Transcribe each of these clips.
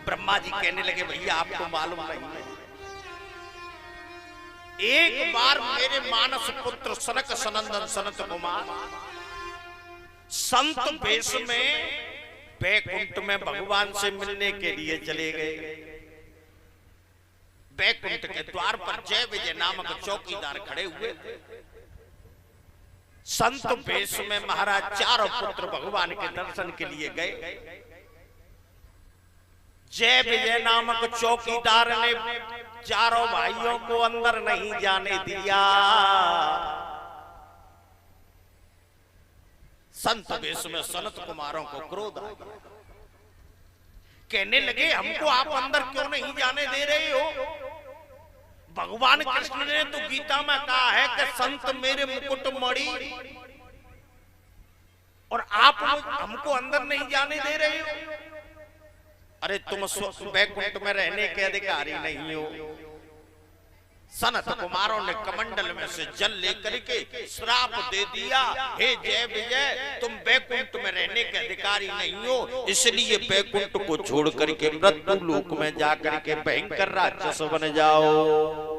ब्रह्मा जी कहने लगे भैया आपको मालूम नहीं है, एक बार मेरे मानस पुत्र सनक सनंदन सनत कुमार संत वेश में बैकुंठ में भगवान से मिलने के लिए चले गए। बैकुंठ के द्वार पर जय विजय नामक चौकीदार खड़े हुए थे। संत वेश में महाराज चारों पुत्र भगवान के दर्शन के लिए गए। जय विजय नामक चौकीदार ने चारों भाइयों को अंदर नहीं जाने दिया। संत वेश में सनत कुमारों को क्रोध आ गया, कहने लगे हमको आप अंदर क्यों नहीं जाने दे रहे हो? भगवान कृष्ण ने तो गीता में कहा है कि संत मेरे मुकुट मणि, और आप हमको अंदर नहीं जाने दे रहे हो। अरे तुम बैकुंठ में रहने के अधिकारी नहीं हो। सनत कुमारों ने कमंडल में से जल लेकर के श्राप दे दिया, हे जय विजय तुम बैकुंठ में रहने के अधिकारी नहीं हो, इसलिए बैकुंठ को छोड़ करके मृत्यु लोक में जाकर के भयंकर राक्षस बन जाओ।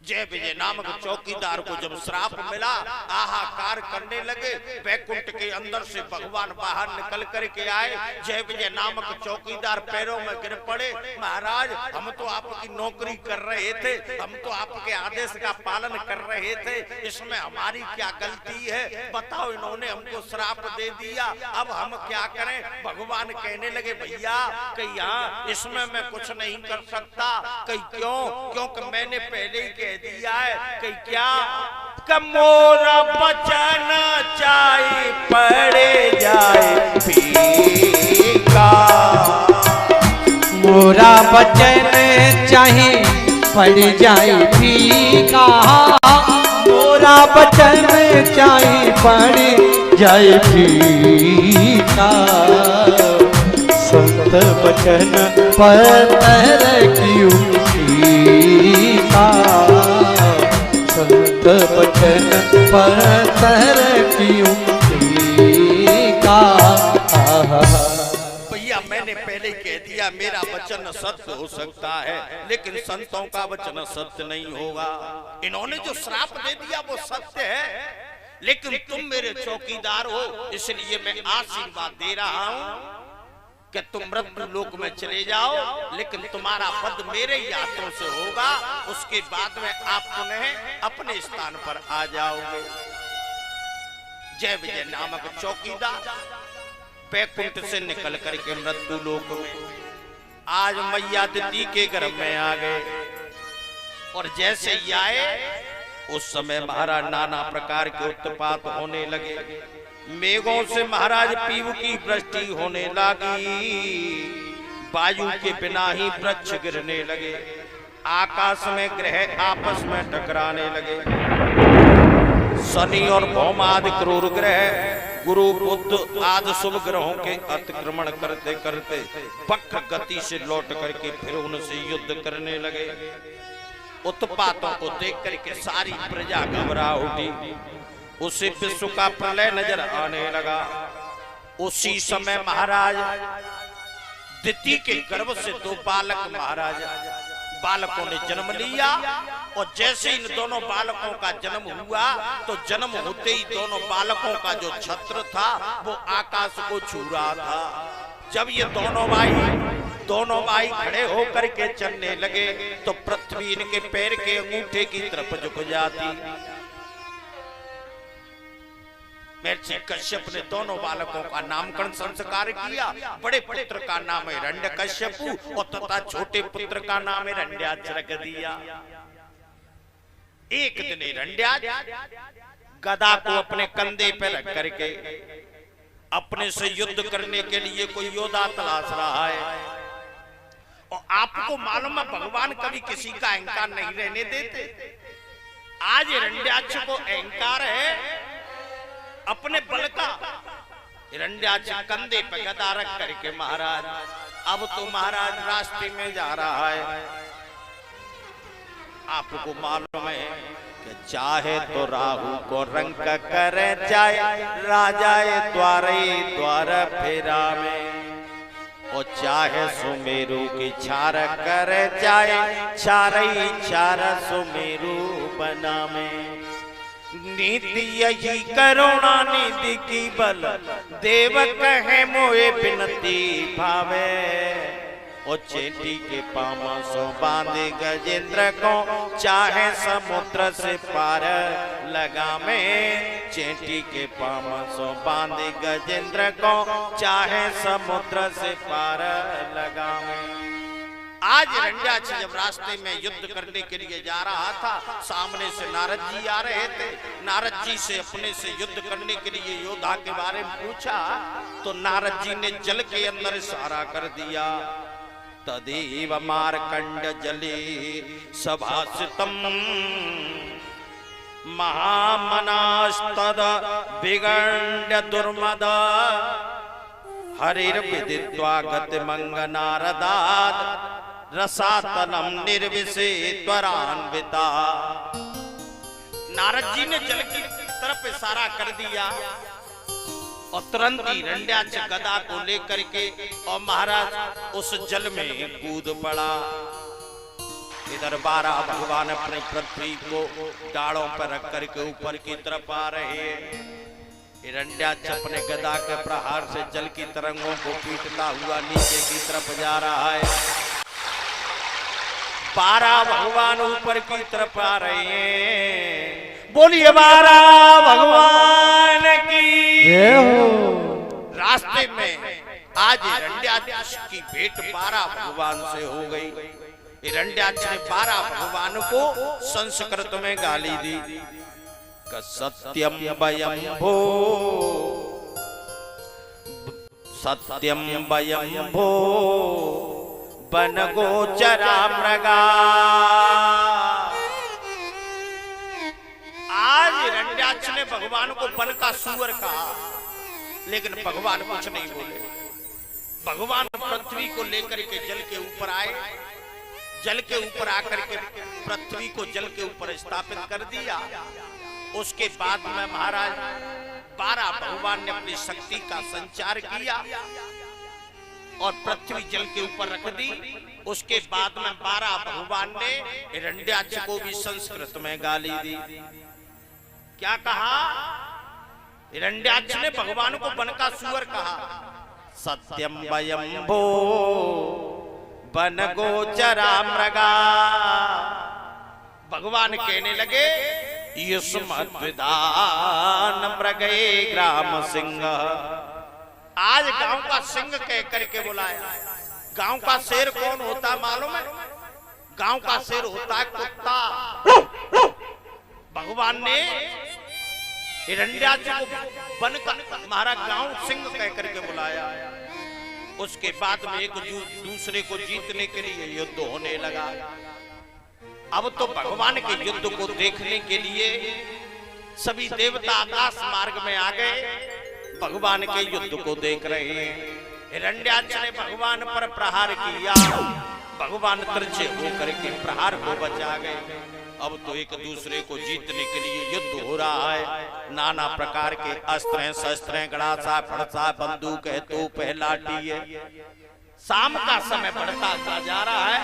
जय विजय नामक चौकीदार को जब श्राप मिला, आहाकार करने लगे। बैकुंठ के अंदर से भगवान बाहर निकल करके आए। जय विजय नामक चौकीदार पैरों में गिर पड़े, महाराज हम तो आपकी नौकरी कर रहे थे, हम तो आपके आदेश का पालन कर रहे थे, इसमें हमारी क्या गलती है? बताओ, इन्होंने हमको श्राप दे दिया, अब हम क्या करें? भगवान कहने लगे भैया कि यहाँ इसमें मैं कुछ नहीं कर सकता। कहीं क्यों? क्योंकि मैंने पहले ही कह दिया है कि क्या मोरा बचन चाहे पड़े जाए फीका, मोरा बचन चाहे पड़ जाए फीका, मोरा बचन चाहे पड़ जाए फीका, संत बचन पर क्यों फीका, संत बचन पर क्यों फीका। भैया मैंने पहले कह दिया मेरा वचन सत्य हो सकता है, लेकिन संतों का वचन सत्य नहीं होगा। इन्होंने जो श्राप दे दिया वो सत्य है, लेकिन तुम मेरे चौकीदार हो, इसलिए मैं आशीर्वाद दे रहा हूं कि तुम मृत्यु लोक में चले जाओ, लेकिन तुम्हारा पद मेरे ही हाथों से होगा। उसके बाद में आप पुनः अपने स्थान पर आ जाओगे। जय विजय नामक चौकीदार बैकुंठ से निकल करके मृत्यु लोक में आज मैया दिति के गर्भ में आ गए। और जैसे ही आए उस समय महाराज नाना प्रकार के उत्पात होने लगे। मेघों से महाराज पीव की वृष्टि होने लगी, वायु के बिना ही वृक्ष गिरने लगे, आकाश में ग्रह आपस में टकराने लगे। शनि और भौम आदि क्रूर ग्रह गुरु बुध आदि शुभ ग्रहों के अतिक्रमण करते करते वक्र गति से लौट करके फिर उनसे युद्ध करने लगे। उत्पातों को देख करके सारी प्रजा घबरा उठी। उसी विश्व का प्रलय नजर आने लगा। उसी समय महाराज दिति के गर्भ से दो बालक महाराज बालकों ने जन्म लिया। और जैसे इन दोनों बालकों का जन्म हुआ तो जन्म होते ही दोनों बालकों का जो छत्र था वो आकाश को छू रहा था। जब ये दोनों भाई खड़े होकर के चलने लगे तो पृथ्वी इनके पैर के अंगूठे की तरफ झुक जाती। महर्षि कश्यप ने दोनों बालकों का नामकरण संस्कार किया। बड़े पुत्र का नाम है हिरण्यकश्यप और तथा छोटे पुत्र का नाम है हिरण्याक्ष रख दिया। एक दिन हिरण्याक्ष गदा को अपने कंधे पर रख करके अपने से युद्ध करने के लिए कोई योद्धा तलाश रहा है। और आपको मालूम है भगवान कभी किसी का अहंकार नहीं रहने देते। आज हिरण्याक्ष को अहंकार है अपने बल का। हिरण्याक्ष कंधे पे गदा रख करके महाराज अब तो महाराज रास्ते में जा रहा है। आपको मालूम है कि चाहे तो राहु को रंग करे जाए राजाए द्वारे द्वार फेरा में। और चाहे सुमेरु की छार कर जाए, छारई छार सुमेरु बनावे। नीति यही करुणा निधि की बल, देव कहे मोए बिनती भावे। और चेटी के पामसो बांधे गजेंद्र को, चाहे समुद्र से पार लगावे। चेटी के पामसो बांधे गजेंद्र को, चाहे समुद्र से पार लगावे। आज हिरण्याक्ष जब रास्ते में युद्ध करने के लिए जा रहा था, सामने से नारद जी आ रहे थे। नारद जी से अपने से युद्ध करने के लिए योद्धा के बारे में पूछा, तो नारद जी ने जल के अंदर इशारा कर दिया। तदेव मार्कंड जले सभासितम, महामनास्तद विगण्य दुर्मद। हरिर्विदित्वा गतिमंग नारदात्, रसातलम निर्विशे त्वरान्विता। नारद जी ने जल की तरफ इशारा कर दिया और तुरंत ही हिरण्याक्ष गदा को लेकर के और महाराज उस जल में कूद पड़ा। इधर 12 भगवान अपने पृथ्वी को डालों पर रख करके ऊपर की तरफ आ रहे हैं। हिरण्याक्ष अपने गदा के प्रहार से जल की तरंगों को पीटता हुआ नीचे की तरफ जा रहा है। 12 भगवान ऊपर की तरफ आ रहे हैं। बोलिए 12 भगवान की। रास्ते में आज हिरण्याक्ष की भेंट 12 भगवान से हो गई। हिरण्याक्ष ने 12 भगवान को संस्कृत में गाली दी। सत्यम वयं भो, सत्यम वयं भो, वन गोचरा मृगा। आज हिरण्याक्ष ने भगवान को वन का सुअर कहा, लेकिन भगवान कुछ नहीं बोले। भगवान पृथ्वी को लेकर के जल के ऊपर आए। जल के ऊपर आकर के पृथ्वी को जल के ऊपर स्थापित कर दिया। उसके बाद में महाराज 12 भगवान ने अपनी शक्ति का संचार किया और पृथ्वी जल के ऊपर रख दी। उसके बाद में 12 भगवान ने हिरण्याक्ष को भी संस्कृत में गाली दी। क्या कहा? हिरण्याक्ष ने भगवान को वन का सुअर कहा। सत्यम वयं भो, वन गोचरा मृगा। भगवान कहने लगे, युष्मद्विधान मृगे ग्राम सिंह। आज गांव का सिंह कह करके बुलाया। गांव का शेर कौन होता मालूम है? गांव का शेर होता है कुत्ता। भगवान ने हिरण्याक्ष को वन का महाराज गांव सिंह कह करके बुलाया। उसके बाद में एक दूसरे को जीतने के लिए युद्ध होने लगा। अब तो भगवान के युद्ध को देखने के लिए सभी देवता आकाश मार्ग में आ गए। भगवान के युद्ध को देख रहे हैं। हिरण्याक्ष ने भगवान पर प्रहार किया। भगवान तिरछे होकर के प्रहार को बचा गए। अब तो एक दूसरे को जीतने के लिए युद्ध हो रहा है। नाना प्रकार के अस्त्र शस्त्र, गड़ासा, फड़सा, बंदूक है, तोप है, लाठी है। शाम का समय बढ़ता जा रहा है।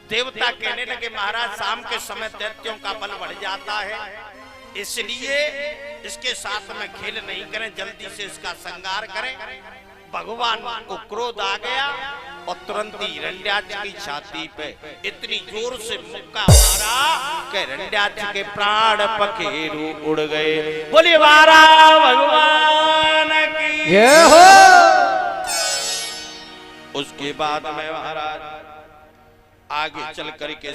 देवता कहने लगे, महाराज शाम के समय दैत्यों का बल बढ़ जाता है, इसलिए इसके साथ में खेल नहीं करें, जल्दी से इसका संहार करें। भगवान को क्रोध आ गया और तुरंत ही हिरण्याक्ष की छाती पे इतनी जोर से मुक्का मारा कि हिरण्याक्ष के प्राण पखेरु उड़ गए। बोलिए 12 भगवान की जय हो। उसके बाद में महाराज आगे चल करके